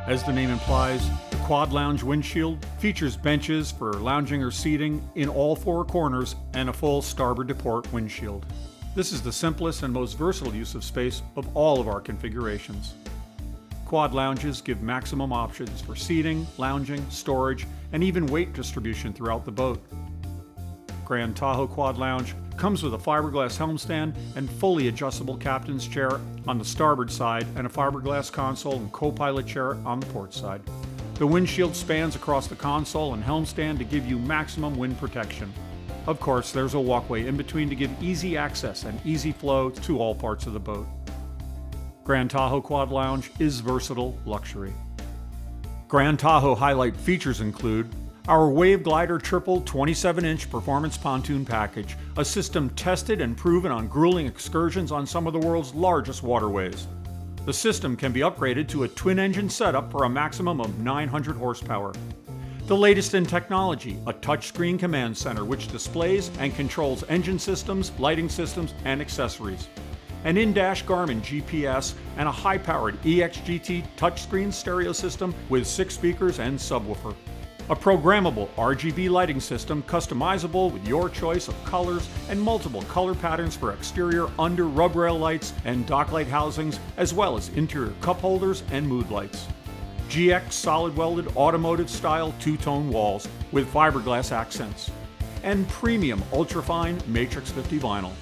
As the name implies, the Quad Lounge Windshield features benches for lounging or seating in all four corners and a full starboard to port windshield. This is the simplest and most versatile use of space of all of our configurations. Quad lounges give maximum options for seating, lounging, storage, and even weight distribution throughout the boat. Grand Tahoe Quad Lounge comes with a fiberglass helmstand and fully adjustable captain's chair on the starboard side and a fiberglass console and co-pilot chair on the port side. The windshield spans across the console and helmstand to give you maximum wind protection. Of course, there's a walkway in between to give easy access and easy flow to all parts of the boat. Grand Tahoe Quad Lounge is versatile luxury. Grand Tahoe highlight features include our Wave Glider Triple 27-inch performance pontoon package, a system tested and proven on grueling excursions on some of the world's largest waterways. The system can be upgraded to a twin-engine setup for a maximum of 900 horsepower. The latest in technology, a touchscreen command center which displays and controls engine systems, lighting systems, and accessories. An in-dash Garmin GPS and a high-powered EXGT touchscreen stereo system with 6 speakers and subwoofer. A programmable RGB lighting system customizable with your choice of colors and multiple color patterns for exterior under rub rail lights and dock light housings, as well as interior cup holders and mood lights. GX solid welded automotive style two-tone walls with fiberglass accents. And premium ultrafine Matrix 50 vinyl.